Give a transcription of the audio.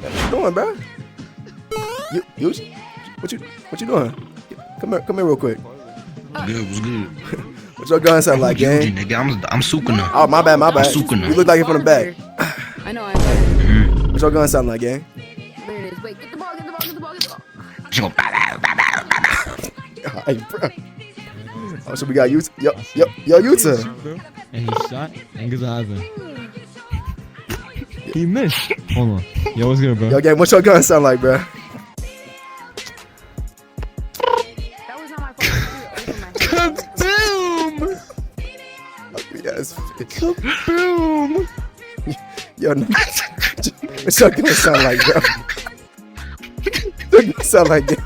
What you doing, bro? You what you doing? Come here real quick. Good, what's good? What your gun sound like, Eugene, gang? nigga, I'm Sukuna. Oh, my bad. I'm Sukuna. You look like it from the back. I know, I'm better. What your gun sound like, gang? There it is. Wait, get the ball, get the ball, get the ball, get the ball. She go bow, bow, bow, bow, bow, bow. Hey, bro. Oh, so we got Utah. Yo, Utah. And he shot and Gazaza. He missed. Hold on. Yo, what's good, bro? Yo, gang, what your gun sound like, bro? That was not my fault. It was my fault. Kaboom! Yes. Kaboom! Yo, no. What your gun sound like, bro? What your gun sound like, gang?